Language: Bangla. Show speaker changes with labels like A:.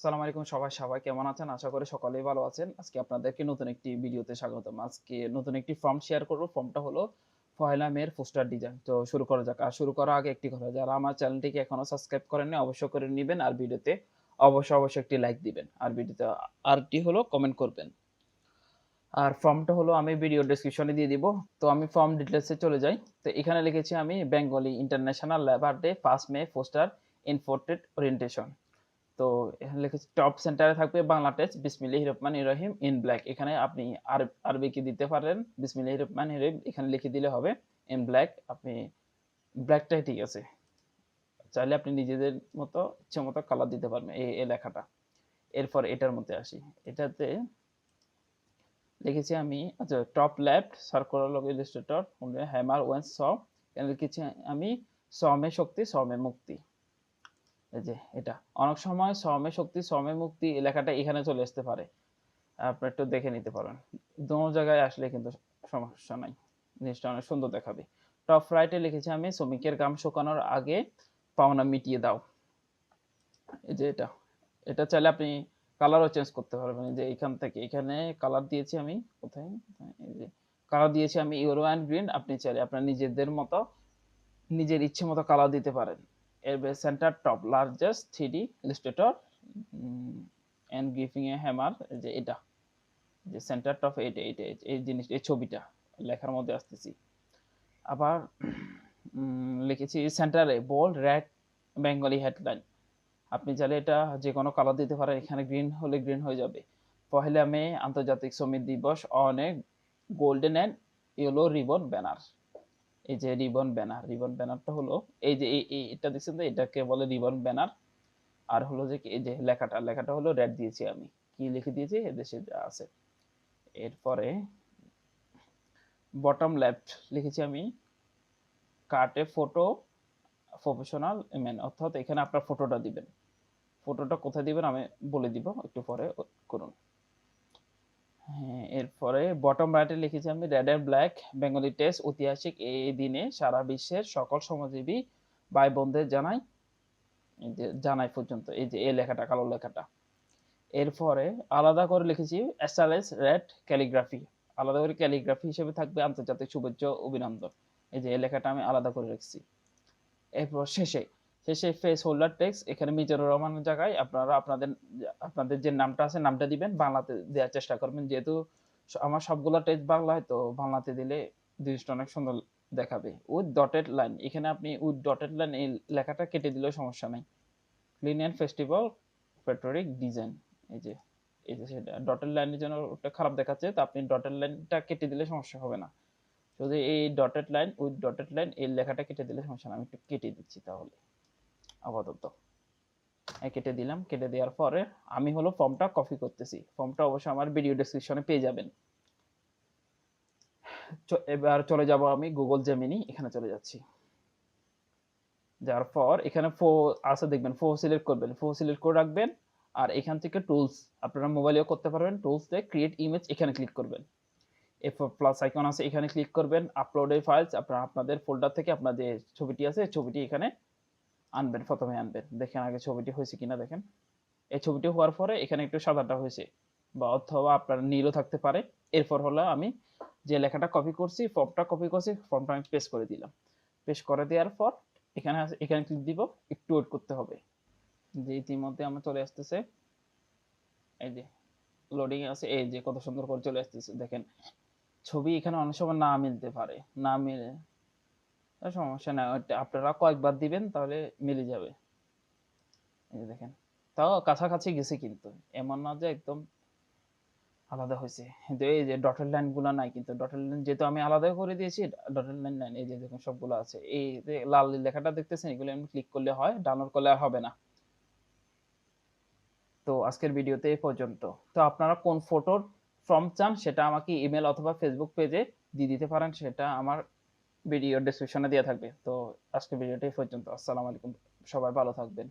A: আসসালামু আলাইকুম সবাই কেমন আছেন? আশা করি সকলেই ভালো আছেন। আজকে আপনাদেরকে নতুন একটি ভিডিওতে স্বাগতম। আজকে নতুন একটি ফর্ম শেয়ার করব। ফর্মটা হলো পহেলা মের পোস্টার ডিজাইন। তো শুরু করা যাক। আর শুরু করার আগে একটি কথা, যারা আমার চ্যানেলটিকে এখনো সাবস্ক্রাইব করেননি অবশ্যই করে নিবেন। আর ভিডিওতে অবশ্যই একটি লাইক দিবেন। আর ভিডিওতে আরটি হলো কমেন্ট করবেন। আর ফর্মটা হলো আমি ভিডিও ডেসক্রিপশনে দিয়ে দিব। তো আমি ফর্ম ডিটেইলসে চলে যাই। তো এখানে লিখেছি আমি Bengali international labour day 1 May poster in portrait orientation. তো এখানে লিখেছি টপ সেন্টারে থাকবে বাংলা টেক্সট বিসমিল্লাহির রহমানির রহিম ইন ব্ল্যাক। এখানে আপনি আরবি কি দিতে পারেন, বিসমিল্লাহির রহমানির রহিম এখানে লিখে দিলে হবে। ইন ব্ল্যাক আপনি ব্ল্যাকটাই ঠিক আছে। চাইলে আপনি নিজেদের মতো ইচ্ছে মতো কালার দিতে পারবেন এই লেখাটা। এরপর এটার মধ্যে আসি। এটাতে লিখেছি আমি আচ্ছা top left circular logo illustrator হ্যামার ওয়েন স এখানে লিখেছি আমি শ্রমে শক্তি শ্রমে মুক্তি। এই যে এটা অনেক সময় শ্রমে শক্তি শ্রমে মুক্তি এই লেখাটা এখানে চলে আসতে পারে, আপনি একটু দেখে নিতে পারেন। দোনো জায়গায় আসলে কিন্তু সমস্যা নাই, জিনিসটা অনেক সুন্দর দেখাবে। টপ রাইটে লিখেছি আমি শ্রমিকের ঘাম শুকানোর আগে পাওনা মিটিয়ে দাও। এই যে এটা এটা চাইলে আপনি কালারও চেঞ্জ করতে পারবেন। যে এখান থেকে এখানে কালার দিয়েছি আমি কোথায়, এই যে কালার দিয়েছি আমি ইউরো অ্যান্ড গ্রিন। আপনি চাইলে আপনার নিজেদের মতো নিজের ইচ্ছে মতো কালার দিতে পারেন। এর centre top largest 3D illustrator and giving a hammer. যে এটা যে সেন্টার টপ এটা এই জিনিস এই ছবিটা লেখার মধ্যে আসতেছি। আবার লিখেছি সেন্টারে বোল্ড রেড বেঙ্গলি হেডলাইন। আপনি চাইলে এটা যে কোনো কালার দিতে পারেন। এখানে গ্রিন হলে গ্রিন হয়ে যাবে। পহেলা মে আন্তর্জাতিক শ্রমিক দিবস অনেক golden and yellow ribbon banner. এই যে রিবন ব্যানার, রিবন ব্যানারটা হলো এই যে এটা দেখছেন তো, এটাকে বলে রিবন ব্যানার। আর হলো যে এই যে লেখাটা হলো রেড দিয়েছি আমি। কি লিখে দিয়েছি এদেশে যা আছে। এরপরে বটম লেফট লিখেছি আমি কার্টে ফটো প্রফেশনাল ম্যান, অর্থাৎ এখানে আপনার ফটোটা দিবেন। ফটোটা কোথায় দিবেন আমি বলে দিব, একটু পরে করুন। হ্যাঁ, এরপরে বটম রাইটে লিখেছি আমি red and black Bengali test ঐতিহাসিক এই দিনে সারা বিশ্বের সকল শ্রমজীবী ভাই বোনদের জানাই, এই যে জানাই পর্যন্ত এই যে এই লেখাটা কালো লেখাটা। এরপরে আলাদা করে লিখেছি এসএলএস রেড ক্যালিগ্রাফি, আলাদা করে ক্যালিগ্রাফি হিসেবে থাকবে আন্তর্জাতিক শুভেচ্ছা অভিনন্দন। এই যে এই লেখাটা আমি আলাদা করে রাখছি। এরপর শেষে ফেস হোল্ডার টেক্সট এখানে মিজানুর রহমানের জায়গায় আপনারা আপনাদের যে নামটা আছে নামটা দিবেন, বাংলাতে দেওয়ার চেষ্টা করবেন। যেহেতু আমার সবগুলো টেক্সট বাংলায়, তো বাংলাতে দিলে জিনিসটা অনেক সুন্দর দেখাবে। উইথ ডটেড লাইন এখানে আপনি উইথ ডটেড লাইন এই লেখাটা কেটে দিলেও সমস্যা নাই। ক্লিন অ্যান্ড ফেস্টিভ্যাল পেট্রোরিক ডিজাইন। এই যে সেটা ডটেড লাইনের জন্য ওটা খারাপ দেখাচ্ছে, তো আপনি ডটেড লাইনটা কেটে দিলে সমস্যা হবে না। শুধু এই dotted line with dotted line এই লেখাটা কেটে দিলে সমস্যা না। আমি একটু কেটে দিচ্ছি তাহলে আপাতত। কেটে দিলাম। কেটে দেওয়ার পরে আমি হলো ফর্মটা কপি করতেছি। ফর্মটা অবশ্যই আমার ভিডিও ডেসক্রিপশনে পেয়ে যাবেন। এবার চলে যাব আমি গুগল জেমিনি, এখানে চলে যাচ্ছি। যার পর এখানে ফো আছে দেখবেন, ফো সিলেক্ট করবেন, ফো সিলেক্ট করে রাখবেন। আর এখান থেকে টুলস আপনারা মোবাইলেও করতে পারবেন। টুলস দিয়ে ক্রিয়েট ইমেজ এখানে ক্লিক করবেন। এরপর প্লাস আইকন আছে এখানে ক্লিক করবেন। আপলোডেড ফাইলস আপনাদের ফোল্ডার থেকে আপনার যে ছবিটি আছে ছবিটি এখানে আনবেন, প্রথমে আনবেন। দেখেন আগে ছবিটি হয়েছে কিনা দেখেন। এই ছবিটি হওয়ার পরে এখানে একটু সাদাটা হয়েছে, বা অথবা আপনার নীলও থাকতে পারে। এরপর হলো আমি যে লেখাটা কপি করছি, ফর্মটা কপি করছি, ফর্মটা আমি পেস্ট করে দিলাম। পেস্ট করে দেওয়ার পর এখানে ক্লিক দিব। একটু ওয়েট করতে হবে। যে ইতিমধ্যে আমার চলে আসতেছে, এই যে লোডিং আছে, এই যে কত সুন্দর করে চলে আসতেছে দেখেন। ছবি এখানে অনেক সময় না মিলতে পারে, না মিলে সমস্যা নাই, আপনারা কয়েকবার দিবেন তাহলে মিলে যাবে। এই যে দেখেন, তাও কাছাকাছি গেছে, কিন্তু এমন না যে একদম আলাদা হয়েছে। কিন্তু এই যে ডটেড লাইন গুলো নাই, কিন্তু ডটেড লাইন যেহেতু আমি আলাদা করে দিয়েছি, ডটেড লাইন নাই। এই যে দেখুন সবগুলো আছে। এই যে লাল লেখাটা দেখতেছেন, এগুলো আমি ক্লিক করলে হয়, ডাউনলোড করলে আর হবে না। তো আজকের ভিডিওতে এই পর্যন্ত। তো আপনারা কোন ফটোর ফর্ম চান সেটা আমাকে ইমেল অথবা ফেসবুক পেজে দিয়ে দিতে পারেন, সেটা আমার ভিডিও ডেসক্রিপশনে দেওয়া থাকবে। তো আজকের ভিডিওটা এই পর্যন্ত। আসসালামু আলাইকুম, সবাই ভালো থাকবেন।